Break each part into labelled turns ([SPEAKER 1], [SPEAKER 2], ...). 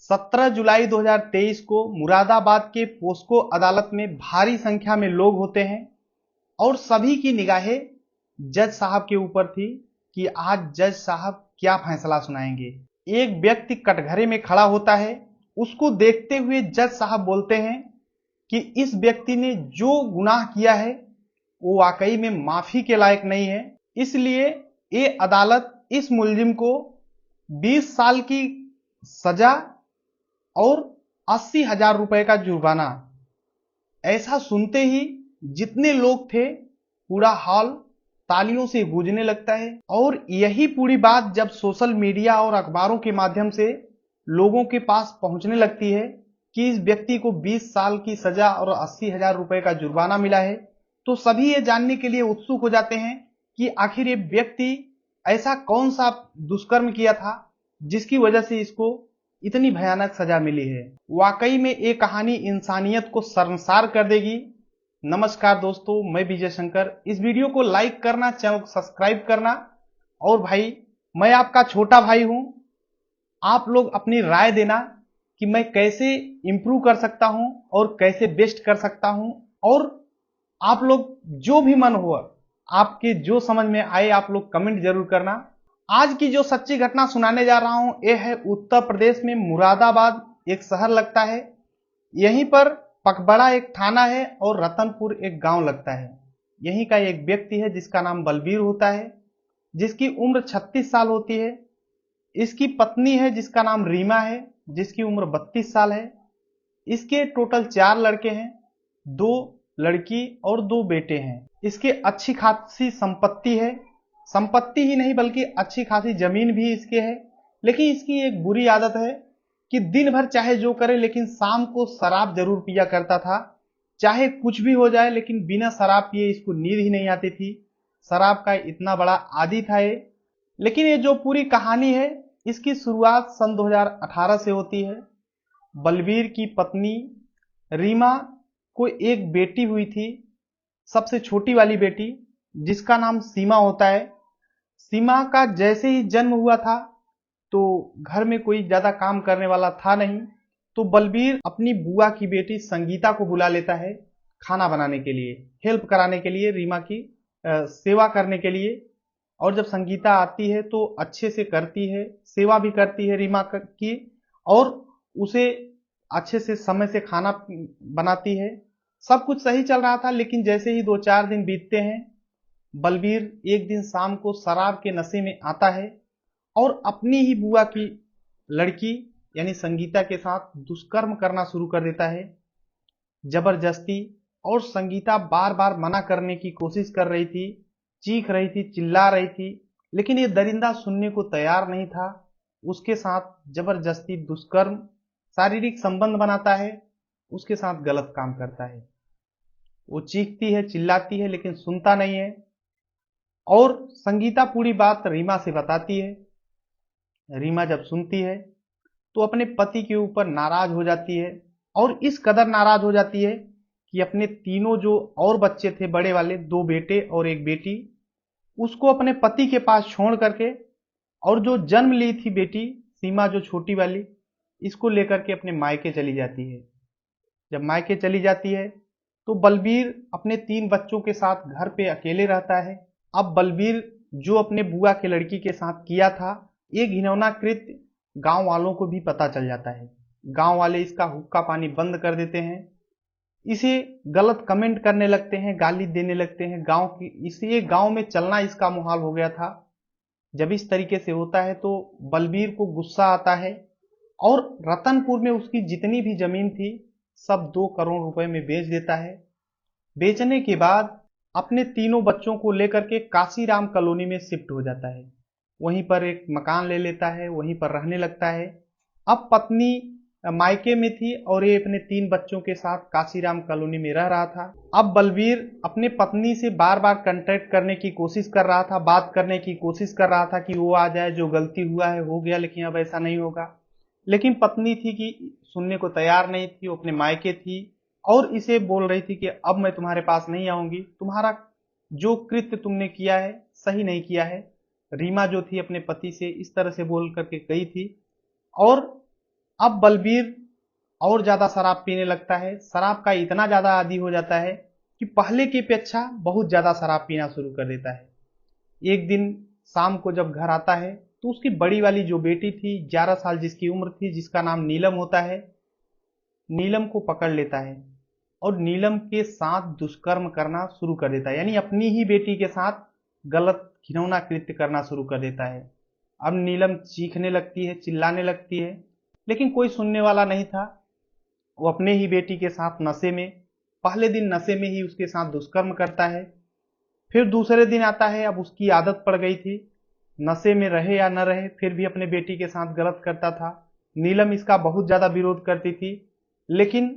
[SPEAKER 1] 17 जुलाई 2023 को मुरादाबाद के पोस्को अदालत में भारी संख्या में लोग होते हैं और सभी की निगाहें जज साहब के ऊपर थी कि आज जज साहब क्या फैसला सुनाएंगे। एक व्यक्ति कटघरे में खड़ा होता है, उसको देखते हुए जज साहब बोलते हैं कि इस व्यक्ति ने जो गुनाह किया है वो वाकई में माफी के लायक नहीं है, इसलिए ये अदालत इस मुलजिम को 20 साल की सजा और 80,000 रुपए का जुर्माना। ऐसा सुनते ही जितने लोग थे पूरा हॉल तालियों से गूंजने लगता है और यही पूरी बात जब सोशल मीडिया और अखबारों के माध्यम से लोगों के पास पहुंचने लगती है कि इस व्यक्ति को 20 साल की सजा और 80,000 रुपए का जुर्माना मिला है, तो सभी ये जानने के लिए उत्सुक हो जाते हैं कि आखिर ये व्यक्ति ऐसा कौन सा दुष्कर्म किया था जिसकी वजह से इसको इतनी भयानक सजा मिली है। वाकई में ये कहानी इंसानियत को शर्मसार कर देगी। नमस्कार दोस्तों, मैं विजय शंकर। इस वीडियो को लाइक करना, चैनल को सब्सक्राइब करना और भाई मैं आपका छोटा भाई हूं, आप लोग अपनी राय देना कि मैं कैसे इंप्रूव कर सकता हूं और कैसे बेस्ट कर सकता हूं, और आप लोग जो भी मन हो, आपके जो समझ में आए आप लोग कमेंट जरूर करना। आज की जो सच्ची घटना सुनाने जा रहा हूं यह है उत्तर प्रदेश में मुरादाबाद एक शहर लगता है। यहीं पर पकबड़ा एक थाना है और रतनपुर एक गांव लगता है। यहीं का एक व्यक्ति है जिसका नाम बलबीर होता है, जिसकी उम्र 36 साल होती है। इसकी पत्नी है जिसका नाम रीमा है, जिसकी उम्र 32 साल है। इसके टोटल 4 लड़के हैं, 2 लड़की और 2 बेटे हैं। इसके अच्छी खासी संपत्ति है, संपत्ति ही नहीं बल्कि अच्छी खासी जमीन भी इसके है। लेकिन इसकी एक बुरी आदत है कि दिन भर चाहे जो करे लेकिन शाम को शराब जरूर पिया करता था। चाहे कुछ भी हो जाए लेकिन बिना शराब पिए इसको नींद ही नहीं आती थी। शराब का इतना बड़ा आदी था ये। लेकिन ये जो पूरी कहानी है इसकी शुरुआत सन 2018 से होती है। बलबीर की पत्नी रीमा को एक बेटी हुई थी, सबसे छोटी वाली बेटी, जिसका नाम सीमा होता है। सीमा का जैसे ही जन्म हुआ था तो घर में कोई ज्यादा काम करने वाला था नहीं, तो बलबीर अपनी बुआ की बेटी संगीता को बुला लेता है खाना बनाने के लिए, हेल्प कराने के लिए, रीमा की सेवा करने के लिए। और जब संगीता आती है तो अच्छे से करती है, सेवा भी करती है रीमा की, और उसे अच्छे से समय से खाना बनाती है। सब कुछ सही चल रहा था। लेकिन जैसे ही 2-4 दिन बीतते हैं, बलबीर एक दिन शाम को शराब के नशे में आता है और अपनी ही बुआ की लड़की यानी संगीता के साथ दुष्कर्म करना शुरू कर देता है जबरदस्ती। और संगीता बार बार मना करने की कोशिश कर रही थी, चीख रही थी, चिल्ला रही थी, लेकिन ये दरिंदा सुनने को तैयार नहीं था। उसके साथ जबरदस्ती दुष्कर्म, शारीरिक संबंध बनाता है, उसके साथ गलत काम करता है। वो चीखती है, चिल्लाती है, लेकिन सुनता नहीं है। और संगीता पूरी बात रीमा से बताती है। रीमा जब सुनती है तो अपने पति के ऊपर नाराज हो जाती है, और इस कदर नाराज हो जाती है कि अपने तीनों जो और बच्चे थे, बड़े वाले 2 बेटे और 1 बेटी, उसको अपने पति के पास छोड़ करके, और जो जन्म ली थी बेटी सीमा जो छोटी वाली, इसको लेकर के अपने मायके चली जाती है। जब मायके चली जाती है तो बलबीर अपने 3 बच्चों के साथ घर पे अकेले रहता है। अब बलबीर जो अपने बुआ के लड़की के साथ किया था, ये घिनौना कृत्य गांव वालों को भी पता चल जाता है। गांव वाले इसका हुक्का पानी बंद कर देते हैं, इसे गलत कमेंट करने लगते हैं, गाली देने लगते हैं। गांव की इसलिए गांव में चलना इसका मुहाल हो गया था। जब इस तरीके से होता है तो बलबीर को गुस्सा आता है और रतनपुर में उसकी जितनी भी जमीन थी सब 2 करोड़ रुपए में बेच देता है। बेचने के बाद अपने तीनों बच्चों को लेकर के काशीराम कॉलोनी में शिफ्ट हो जाता है। वहीं पर एक मकान ले लेता है, वहीं पर रहने लगता है। अब पत्नी मायके में थी और ये अपने 3 बच्चों के साथ काशीराम कॉलोनी में रह रहा था। अब बलबीर अपने पत्नी से बार बार कांटेक्ट करने की कोशिश कर रहा था, बात करने की कोशिश कर रहा था कि वो आ जाए, जो गलती हुआ है हो गया, लेकिन अब ऐसा नहीं होगा। लेकिन पत्नी थी कि सुनने को तैयार नहीं थी, वो अपने मायके थी और इसे बोल रही थी कि अब मैं तुम्हारे पास नहीं आऊंगी, तुम्हारा जो कृत्य तुमने किया है सही नहीं किया है। रीमा जो थी अपने पति से इस तरह से बोल करके गई थी। और अब बलबीर और ज्यादा शराब पीने लगता है। शराब का इतना ज्यादा आदी हो जाता है कि पहले की अपेक्षा बहुत ज्यादा शराब पीना शुरू कर देता है। एक दिन शाम को जब घर आता है तो उसकी बड़ी वाली जो बेटी थी, 11 साल जिसकी उम्र थी, जिसका नाम नीलम होता है, नीलम को पकड़ लेता है और नीलम के साथ दुष्कर्म करना शुरू कर देता है। यानी अपनी ही बेटी के साथ गलत घिनौना कृत्य करना शुरू कर देता है। अब नीलम चीखने लगती है, चिल्लाने लगती है, लेकिन कोई सुनने वाला नहीं था। वो अपने ही बेटी के साथ नशे में, पहले दिन नशे में ही उसके साथ दुष्कर्म करता है। फिर दूसरे दिन आता है, अब उसकी आदत पड़ गई थी, नशे में रहे या न रहे फिर भी अपने बेटी के साथ गलत करता था। नीलम इसका बहुत ज्यादा विरोध करती थी, लेकिन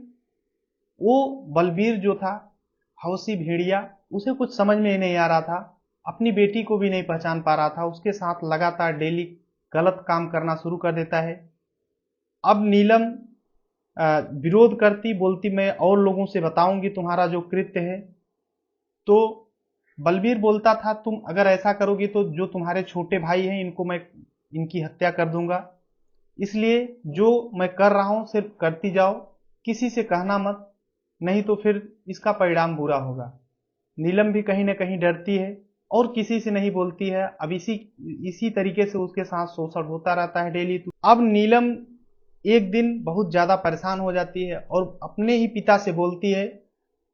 [SPEAKER 1] वो बलबीर जो था, हौसी भेड़िया, उसे कुछ समझ में ही नहीं आ रहा था, अपनी बेटी को भी नहीं पहचान पा रहा था। उसके साथ लगातार डेली गलत काम करना शुरू कर देता है। अब नीलम विरोध करती, बोलती मैं और लोगों से बताऊंगी तुम्हारा जो कृत्य है। तो बलबीर बोलता था तुम अगर ऐसा करोगी तो जो तुम्हारे छोटे भाई हैं इनको मैं इनकी हत्या कर दूंगा, इसलिए जो मैं कर रहा हूं सिर्फ करती जाओ, किसी से कहना मत, नहीं तो फिर इसका परिणाम बुरा होगा। नीलम भी कहीं ना कहीं डरती है और किसी से नहीं बोलती है। अब इसी इसी तरीके से उसके साथ शोषण होता रहता है डेली। अब नीलम एक दिन बहुत ज्यादा परेशान हो जाती है और अपने ही पिता से बोलती है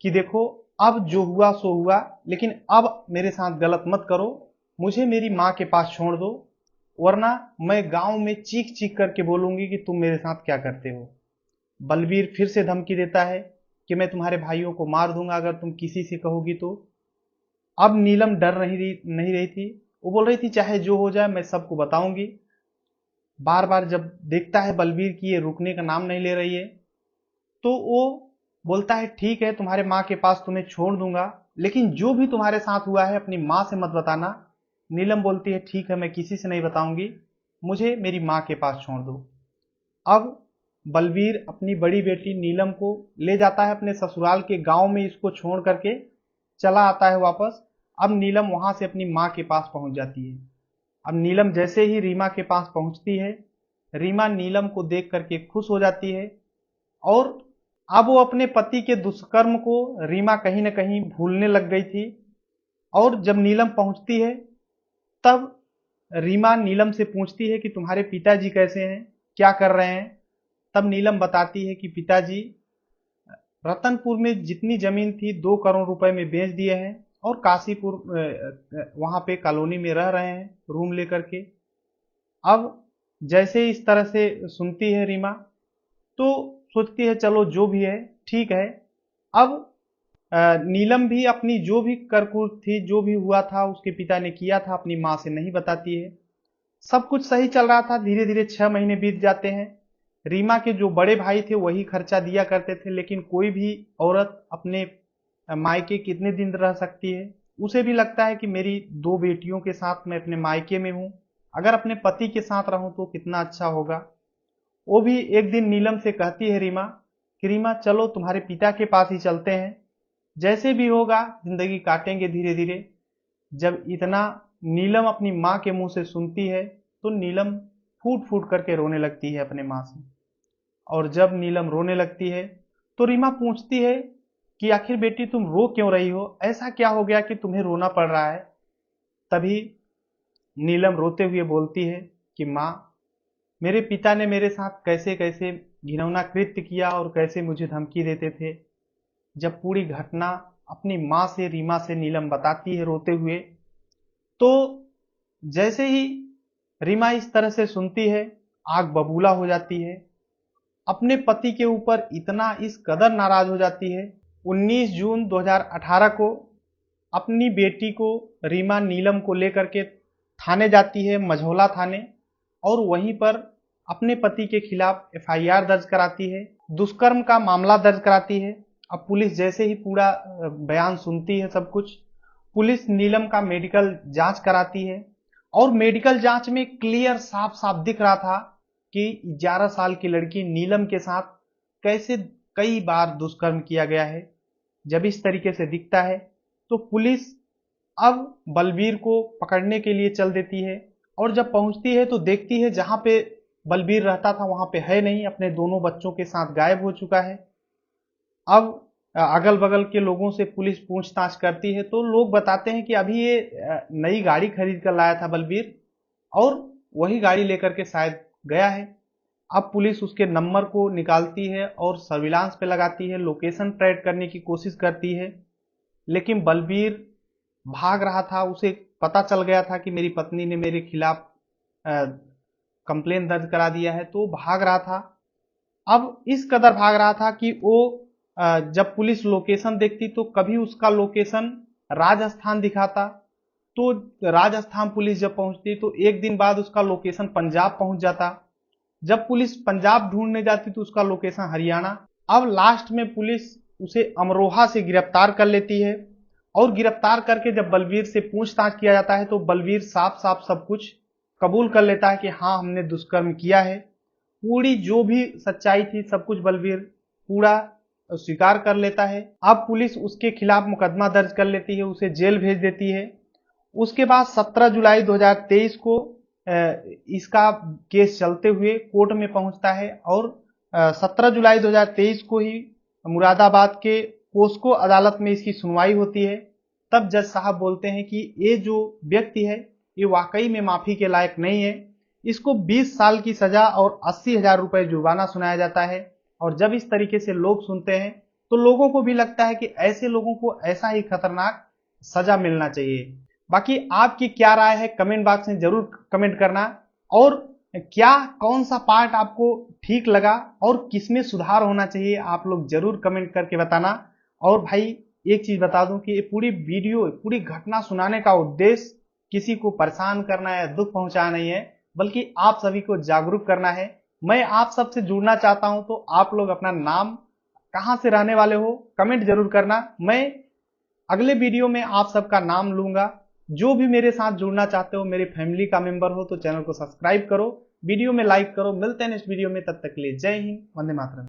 [SPEAKER 1] कि देखो अब जो हुआ सो हुआ, लेकिन अब मेरे साथ गलत मत करो, मुझे मेरी माँ के पास छोड़ दो, वरना मैं गांव में चीख चीख करके बोलूंगी कि तुम मेरे साथ क्या करते हो। बलबीर फिर से धमकी देता है कि मैं तुम्हारे भाइयों को मार दूंगा अगर तुम किसी से कहोगी तो। अब नीलम डर नहीं रही थी, वो बोल रही थी चाहे जो हो जाए मैं सबको बताऊंगी। बार बार जब देखता है बलबीर की ये रुकने का नाम नहीं ले रही है, तो वो बोलता है ठीक है तुम्हारे माँ के पास तुम्हें छोड़ दूंगा, लेकिन जो भी तुम्हारे साथ हुआ है अपनी माँ से मत बताना। नीलम बोलती है ठीक है मैं किसी से नहीं बताऊंगी, मुझे मेरी माँ के पास छोड़ दो। अब बलबीर अपनी बड़ी बेटी नीलम को ले जाता है अपने ससुराल के गांव में, इसको छोड़ करके चला आता है वापस। अब नीलम वहां से अपनी माँ के पास पहुंच जाती है। अब नीलम जैसे ही रीमा के पास पहुंचती है, रीमा नीलम को देख करके खुश हो जाती है और अब वो अपने पति के दुष्कर्म को रीमा कहीं न कहीं भूलने लग गई थी। और जब नीलम पहुंचती है तब रीमा नीलम से पूछती है कि तुम्हारे पिताजी कैसे हैं, क्या कर रहे हैं। तब नीलम बताती है कि पिताजी रतनपुर में जितनी जमीन थी 2 करोड़ रुपए में बेच दिए हैं और काशीपुर वहां पे कॉलोनी में रह रहे हैं रूम लेकर के। अब जैसे इस तरह से सुनती है रीमा तो सोचती है चलो जो भी है ठीक है। अब नीलम भी अपनी जो भी करतूत थी, जो भी हुआ था उसके पिता ने किया था, अपनी माँ से नहीं बताती है। सब कुछ सही चल रहा था। धीरे धीरे 6 महीने बीत जाते हैं। रीमा के जो बड़े भाई थे वही खर्चा दिया करते थे, लेकिन कोई भी औरत अपने मायके कितने दिन रह सकती है। उसे भी लगता है कि मेरी 2 बेटियों के साथ मैं अपने मायके में हूँ, अगर अपने पति के साथ रहूं तो कितना अच्छा होगा। वो भी एक दिन नीलम से कहती है रीमा कि रीमा चलो तुम्हारे पिता के पास ही चलते हैं, जैसे भी होगा जिंदगी काटेंगे धीरे धीरे। जब इतना नीलम अपनी माँ के मुंह से सुनती है तो नीलम फूट फूट करके रोने लगती है अपने माँ से। और जब नीलम रोने लगती है तो रीमा पूछती है कि आखिर बेटी तुम रो क्यों रही हो, ऐसा क्या हो गया कि तुम्हें रोना पड़ रहा है। तभी नीलम रोते हुए बोलती है कि माँ, मेरे पिता ने मेरे साथ कैसे कैसे घिनौना कृत्य किया और कैसे मुझे धमकी देते थे। जब पूरी घटना अपनी माँ से, रीमा से नीलम बताती है रोते हुए, तो जैसे ही रीमा इस तरह से सुनती है आग बबूला हो जाती है। अपने पति के ऊपर इतना इस कदर नाराज हो जाती है। 19 जून 2018 को अपनी बेटी को रीमा नीलम को लेकर के थाने जाती है, मझौला थाने, और वहीं पर अपने पति के खिलाफ एफआईआर दर्ज कराती है, दुष्कर्म का मामला दर्ज कराती है। अब पुलिस जैसे ही पूरा बयान सुनती है, सब कुछ, पुलिस नीलम का मेडिकल जांच कराती है और मेडिकल जांच में क्लियर साफ साफ दिख रहा था कि 11 साल की लड़की नीलम के साथ कैसे कई बार दुष्कर्म किया गया है। जब इस तरीके से दिखता है तो पुलिस अब बलबीर को पकड़ने के लिए चल देती है और जब पहुंचती है तो देखती है जहां पे बलबीर रहता था वहां पे है नहीं, अपने दोनों बच्चों के साथ गायब हो चुका है। अब अगल बगल के लोगों से पुलिस पूछताछ करती है तो लोग बताते हैं कि अभी ये नई गाड़ी खरीद कर लाया था बलबीर, और वही गाड़ी लेकर के शायद गया है। अब पुलिस उसके नंबर को निकालती है और सर्विलांस पे लगाती है, लोकेशन ट्रैक करने की कोशिश करती है, लेकिन बलबीर भाग रहा था। उसे पता चल गया था कि मेरी पत्नी ने मेरे खिलाफ कंप्लेन दर्ज करा दिया है, तो भाग रहा था। अब इस कदर भाग रहा था कि वो जब पुलिस लोकेशन देखती तो कभी उसका लोकेशन राजस्थान दिखाता, तो राजस्थान पुलिस जब पहुंचती तो एक दिन बाद उसका लोकेशन पंजाब पहुंच जाता। जब पुलिस पंजाब ढूंढने जाती तो उसका लोकेशन हरियाणा। अब लास्ट में पुलिस उसे अमरोहा से गिरफ्तार कर लेती है, और गिरफ्तार करके जब बलबीर से पूछताछ किया जाता है तो बलबीर साफ साफ सब कुछ कबूल कर लेता है कि हाँ, हमने दुष्कर्म किया है। पूरी जो भी सच्चाई थी सब कुछ बलबीर पूरा स्वीकार कर लेता है। अब पुलिस उसके खिलाफ मुकदमा दर्ज कर लेती है, उसे जेल भेज देती है। उसके बाद 17 जुलाई 2023 को इसका केस चलते हुए कोर्ट में पहुंचता है, और 17 जुलाई 2023 को ही मुरादाबाद के पोस्को अदालत में इसकी सुनवाई होती है। तब जज साहब बोलते हैं कि ये जो व्यक्ति है ये वाकई में माफी के लायक नहीं है, इसको 20 साल की सजा और 80,000 रुपए जुर्माना सुनाया जाता है। और जब इस तरीके से लोग सुनते हैं तो लोगों को भी लगता है कि ऐसे लोगों को ऐसा ही खतरनाक सजा मिलना चाहिए। बाकी आपकी क्या राय है कमेंट बॉक्स में जरूर कमेंट करना, और क्या कौन सा पार्ट आपको ठीक लगा और किसमें सुधार होना चाहिए आप लोग जरूर कमेंट करके बताना। और भाई एक चीज बता दूं कि ये पूरी वीडियो, पूरी घटना सुनाने का उद्देश्य किसी को परेशान करना या दुख पहुंचाना नहीं है, बल्कि आप सभी को जागरूक करना है। मैं आप सबसे जुड़ना चाहता हूं, तो आप लोग अपना नाम, कहां से रहने वाले हो, कमेंट जरूर करना। मैं अगले वीडियो में आप सबका नाम लूंगा। जो भी मेरे साथ जुड़ना चाहते हो, मेरे फैमिली का मेंबर हो, तो चैनल को सब्सक्राइब करो, वीडियो में लाइक करो। मिलते हैं नेक्स्ट वीडियो में, तब तक के लिए जय हिंद, वंदे मातरम।